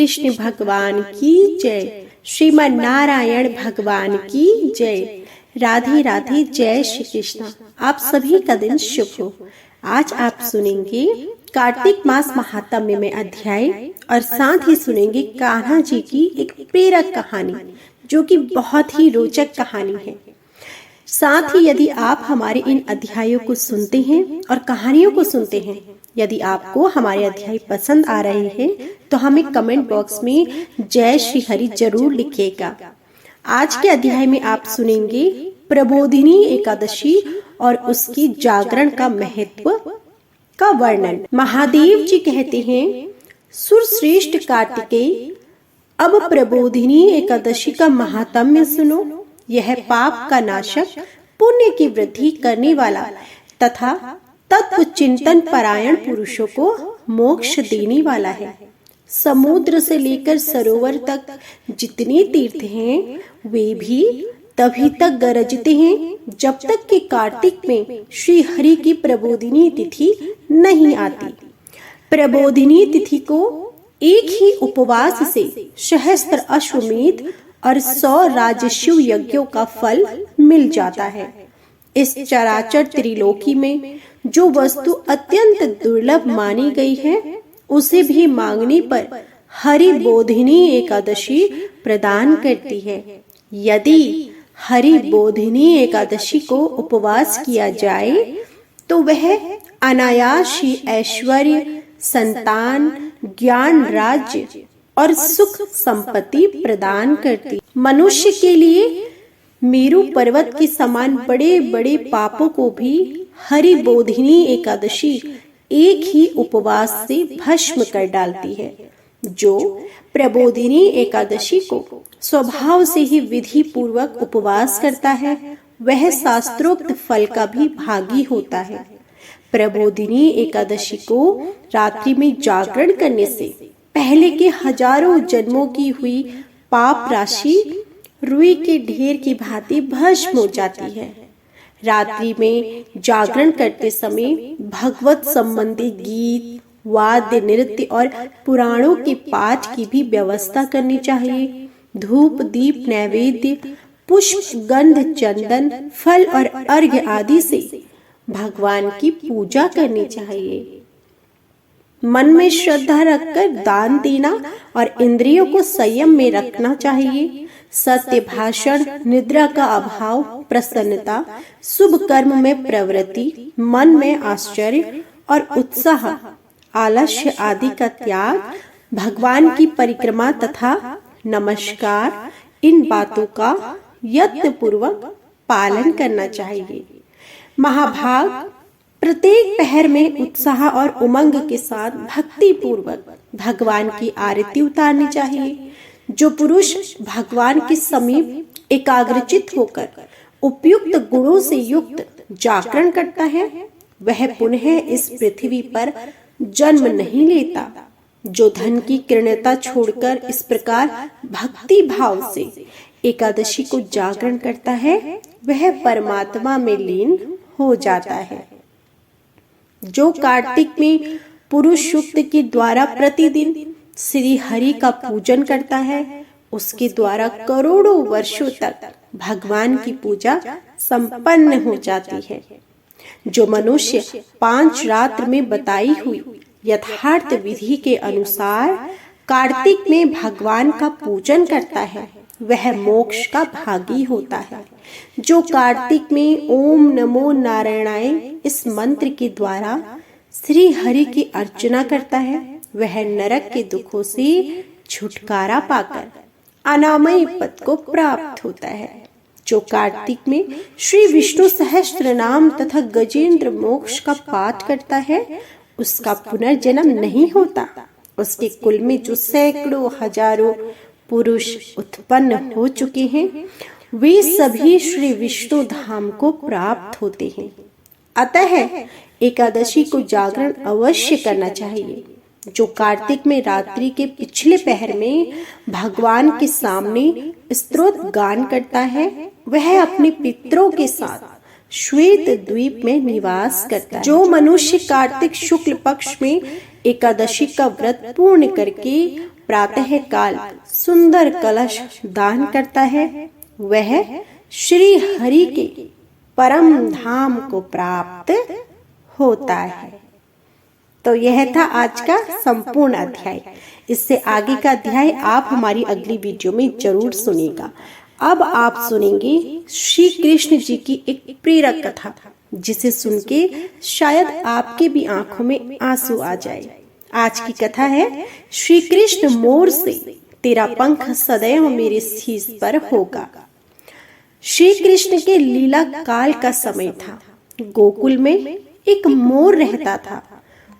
कृष्ण भगवान की जय। श्रीमन नारायण भगवान की जय। राधे राधे, जय श्री कृष्ण। आप सभी का दिन शुभ हो। आज आप सुनेंगे कार्तिक मास महात्म्य में अध्याय और साथ ही सुनेंगे कान्हा जी की एक प्रेरक कहानी जो कि बहुत ही रोचक कहानी है। साथ ही यदि आप हमारे इन अध्यायों को सुनते हैं और कहानियों को सुनते हैं, यदि आपको हमारे अध्याय पसंद आ रहे हैं तो हमें कमेंट बॉक्स में जय श्री हरि जरूर लिखिएगा। आज के अध्याय में आप सुनेंगे प्रबोधिनी एकादशी और उसकी जागरण का महत्व का वर्णन। महादेव जी कहते हैं, सुरश्रेष्ठ कार्तिकेय, अब प्रबोधिनी एकादशी का महात्म्य सुनो। यह पाप का नाशक, पुण्य की वृद्धि करने वाला तथा तत्व चिंतन परायण पुरुषों को मोक्ष देने वाला है। समुद्र से लेकर सरोवर तक जितने तीर्थ हैं वे भी तभी तक गरजते हैं जब तक कि कार्तिक में श्री हरि की प्रबोधिनी तिथि नहीं आती। प्रबोधिनी तिथि को एक ही उपवास से सहस्त्र अश्वमेध और 100 राजस्व यज्ञों का फल मिल जाता है। इस चराचर त्रिलोकी में जो वस्तु अत्यंत दुर्लभ मानी गई है उसे भी मांगने पर हरि बोधिनी एकादशी प्रदान करती है। यदि हरि बोधिनी एकादशी को उपवास किया जाए तो वह अनायास ही ऐश्वर्य, संतान, ज्ञान, राज्य और सुख संपत्ति प्रदान करती। मनुष्य के लिए मेरु पर्वत के समान बड़े बड़े पापों को भी हरि बोधिनी एकादशी एक ही उपवास से भस्म कर डालती है। जो प्रबोधिनी एकादशी को स्वभाव से ही विधि पूर्वक उपवास करता है वह शास्त्रोक्त फल का भी भागी होता है। प्रबोधिनी एकादशी को रात्रि में जागरण करने से पहले के हजारों जन्मों की हुई पाप राशि रुई के ढेर की भांति भस्म हो जाती है। रात्रि में जागरण करते समय भगवत संबंधी गीत, वाद्य, नृत्य और पुराणों के पाठ की भी व्यवस्था करनी चाहिए। धूप, दीप, नैवेद्य, पुष्प, गंध, चंदन, फल और अर्घ्य आदि से भगवान की पूजा करनी चाहिए। मन में श्रद्धा रखकर दान देना और इंद्रियों को संयम में रखना चाहिए। सत्य भाषण, निद्रा का अभाव, प्रसन्नता, शुभ कर्म में प्रवृत्ति, मन में आश्चर्य और उत्साह, आलस्य आदि का त्याग, भगवान की परिक्रमा तथा नमस्कार, इन बातों का यत्न पूर्वक पालन करना चाहिए। महाभाग प्रत्येक पहर में उत्साह और उमंग के साथ भक्ति पूर्वक भगवान की आरती उतारनी चाहिए। जो पुरुष भगवान के समीप एकाग्रचित होकर उपयुक्त गुणों से युक्त जागरण करता है वह पुनः इस पृथ्वी पर जन्म नहीं लेता। जो धन की कृणता छोड़कर इस प्रकार भक्ति भाव से एकादशी को जागरण करता है वह परमात्मा में लीन हो जाता है। जो कार्तिक में पुरुष सूक्त के द्वारा प्रतिदिन श्री हरि का पूजन करता है उसके द्वारा करोड़ों वर्षों तक भगवान की पूजा संपन्न हो जाती है। जो मनुष्य 5 रात्र में बताई हुई यथार्थ विधि के अनुसार कार्तिक में भगवान का पूजन करता है वह मोक्ष का भागी होता है। जो कार्तिक में ओम नमो नारायणाय इस मंत्र के द्वारा श्री हरि की अर्चना करता है वह नरक के दुखों से छुटकारा पाकर अनामय पद को प्राप्त होता है। जो कार्तिक में श्री विष्णु सहस्त्र नाम तथा गजेंद्र मोक्ष का पाठ करता है उसका पुनर्जन्म नहीं होता। उसके कुल में जो सैकड़ों हजारों पुरुष उत्पन्न हो चुके हैं वे सभी श्री विष्णु धाम को प्राप्त होते हैं। अतः एकादशी को जागरण अवश्य करना चाहिए। जो कार्तिक में रात्रि के पिछले पहर में भगवान के सामने स्तोत्र गान करता है वह अपने पितरों के साथ श्वेत द्वीप में निवास करता है। जो मनुष्य कार्तिक शुक्ल पक्ष में एकादशी का व्रत पूर्ण करके प्रातः काल सुंदर कलश दान करता है वह श्री हरि के परम धाम को प्राप्त होता है। तो यह था आज का संपूर्ण अध्याय। इससे आगे का अध्याय आप हमारी अगली वीडियो में जरूर सुनिएगा। अब आप सुनेंगे श्री कृष्ण जी की एक प्रेरक कथा, जिसे सुन के शायद आपके भी आंखों में आंसू आ जाए। आज की कथा है श्री कृष्ण मोर से तेरा पंख सदैव मेरे शीश पर होगा। श्री कृष्ण के लीला काल का समय था। गोकुल में एक मोर रहता था।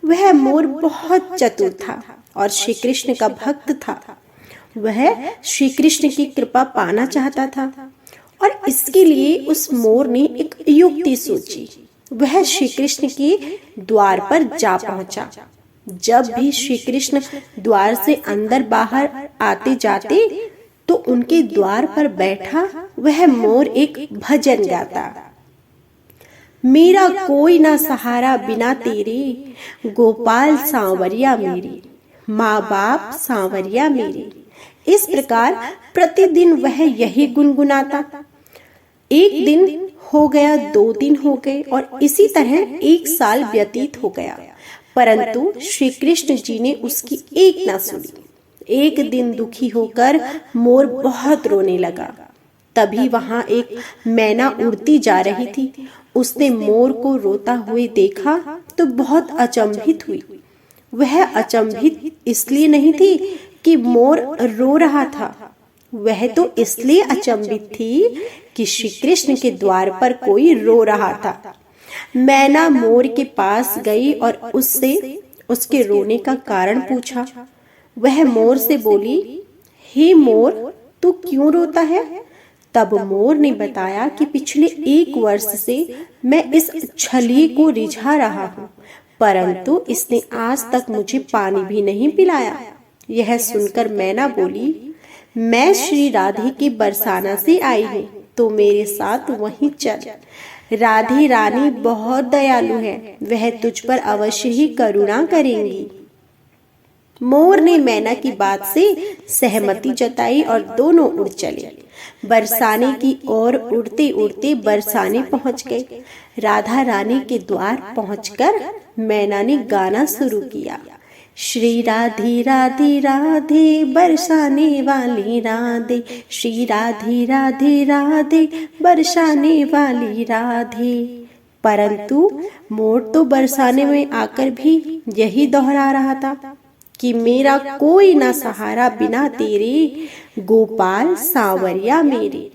वह मोर बहुत चतुर था और श्री कृष्ण का भक्त था। वह श्री कृष्ण की कृपा पाना चाहता था और इसके लिए उस मोर ने एक युक्ति सोची। वह श्री कृष्ण के द्वार पर जा पहुंचा। जब भी श्री कृष्ण द्वार से अंदर बाहर आते जाते तो उनके द्वार पर बैठा वह मोर एक भजन गाता। मेरा कोई ना सहारा बिना तेरे, गोपाल सांवरिया मेरे, माँ बाप सांवरिया मेरे। इस प्रकार प्रतिदिन वह यही गुनगुनाता। एक दिन हो गया, 2 दिन हो गए और इसी तरह 1 साल व्यतीत हो गया, परंतु श्री कृष्ण जी ने उसकी एक ना सुनी। एक दिन दुखी होकर मोर बहुत रोने लगा। तभी वहां एक मैना उड़ती जा रही थी। उसने मोर को रोता हुए देखा तो बहुत अचंभित हुई। वह अचंभित इसलिए नहीं थी कि मोर रो रहा था, वह तो इसलिए अचंभित थी कि श्री कृष्ण के द्वार पर कोई रो रहा था। मैना मोर के पास गई और उससे उसके रोने का कारण पूछा। वह मोर से बोली, हे मोर, तू क्यों रोता है? तब मोर ने बताया कि पिछले 1 वर्ष से मैं इस छली को रिझा रहा हूँ, परंतु इसने आज तक मुझे पानी भी नहीं पिलाया। यह सुनकर मैना बोली, मैं श्री राधे के बरसाना से आई हूँ, तो मेरे साथ वहीं चल। राधे रानी बहुत दयालु है, वह तुझ पर अवश्य ही करुणा करेंगी। मोर ने मैना की बात से सहमति जताई और दोनों उड़ चले। बरसाने की ओर उड़ते उड़ते बरसाने पहुंच गए। राधा रानी के द्वार पहुंचकर मैना ने गाना शुरू किया। श्री राधे राधे राधे बरसाने वाली राधे, श्री राधे राधे राधे बरसाने वाली राधे। परंतु मोर तो बरसाने में आकर भी यही दोहरा रहा था कि मेरा कोई ना सहारा बिना तेरे, गोपाल सांवरिया मेरे,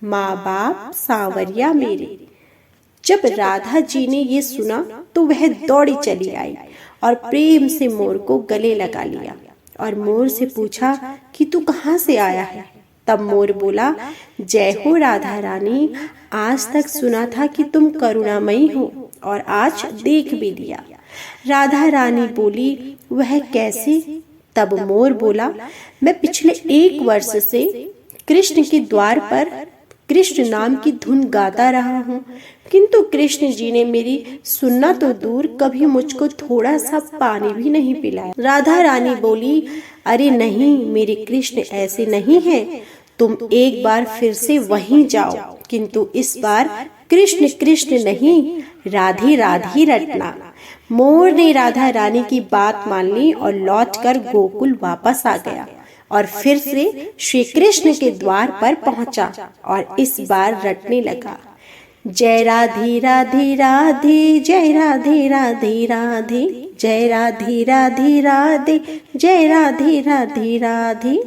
माँ बाप सांवरिया मेरे। जब राधा जी ने ये सुना तो वह दौड़ी चली आई और प्रेम से मोर को गले लगा लिया और मोर से पूछा कि तू कहाँ से आया है? तब मोर बोला, जय हो राधा रानी, आज तक सुना था कि तुम करुणामयी हो और आज देख भी लिया। राधा रानी बोली, वह कैसे? तब मोर बोला, मैं पिछले 1 वर्ष से कृष्ण के द्वार पर कृष्ण नाम की धुन गाता रहा हूँ, किंतु कृष्ण जी ने मेरी सुनना तो दूर कभी मुझको थोड़ा सा पानी भी नहीं पिलाया। राधा रानी बोली, अरे नहीं मेरे कृष्ण ऐसे नहीं हैं, तुम एक बार फिर से वहीं जाओ, किंतु इस बार कृष्ण कृष्ण नहीं, राधे राधे रटना। मोर ने राधा रानी की बात मान ली और लौटकर गोकुल वापस आ गया और फिर से श्री कृष्ण के द्वार पर पहुंचा और इस बार रटने लगा, जय राधे राधे राधे, जय राधे राधे राधे, जय राधे राधे राधे, जय राधे राधे राधे।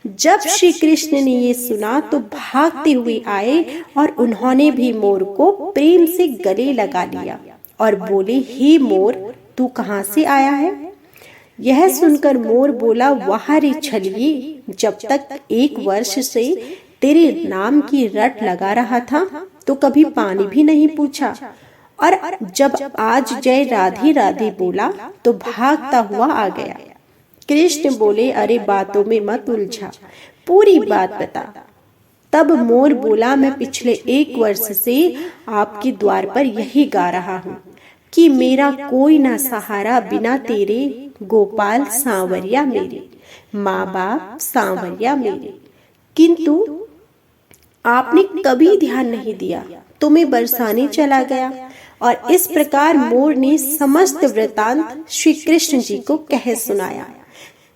जब श्री कृष्ण ने ये सुना तो भागते हुए आए और उन्होंने भी मोर को प्रेम से गले लगा लिया और बोले, हे मोर, तू कहाँ से आया है? यह सुनकर मोर बोला, वाह रे छलिए, जब तक 1 वर्ष से तेरे नाम की रट लगा रहा था तो कभी पानी भी नहीं पूछा, और जब आज जय राधे राधे बोला तो भागता हुआ आ गया। कृष्ण बोले, अरे बातों में मत उलझा, पूरी बात बता। तब मोर बोला, मैं पिछले 1 वर्ष से आपके द्वार पर यही गा रहा हूँ कि मेरा कोई ना सहारा बिना तेरे, गोपाल सांवरिया मेरे, माँ बाप सांवरिया मेरे। किंतु आपने कभी ध्यान नहीं दिया तो मैं बरसाने चला गया। और इस प्रकार मोर ने समस्त वृतांत श्री कृष्ण जी को कह सुनाया।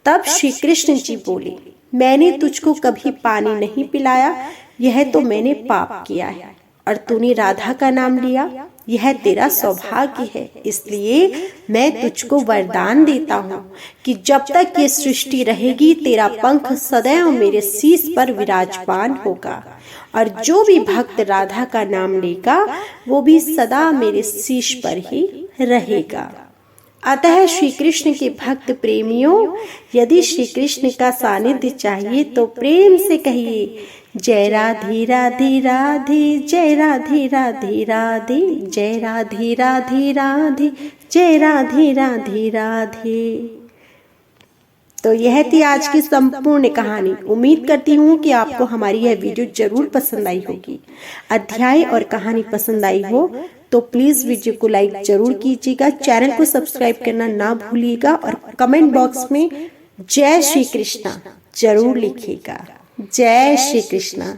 तब श्री कृष्ण जी बोले, मैंने तुझको कभी पानी नहीं पिलाया, यह तो मैंने पाप किया है। और तूने राधा का नाम लिया, यह तेरा सौभाग्य है। इसलिए मैं तुझको वरदान देता हूँ कि जब तक ये सृष्टि रहेगी तेरा पंख सदैव मेरे शीश पर विराजमान होगा। और जो भी भक्त राधा का नाम लेगा वो भी सदा मेरे शीश पर ही रहेगा। अतः श्री कृष्ण के भक्त प्रेमियों, यदि श्री कृष्ण का सानिध्य चाहिए तो प्रेम से कहिए, जय राधे राधे राधे, जय राधे राधे राधे, जय राधे राधे राधे, जय राधे राधे राधे। तो यह थी आज की संपूर्ण कहानी। उम्मीद करती हूँ कि आपको हमारी यह वीडियो जरूर पसंद आई होगी। अध्याय और कहानी पसंद आई हो तो प्लीज वीडियो को लाइक जरूर कीजिएगा, चैनल को सब्सक्राइब करना ना भूलिएगा और कमेंट बॉक्स में जय श्री कृष्णा जरूर लिखिएगा। जय श्री कृष्णा।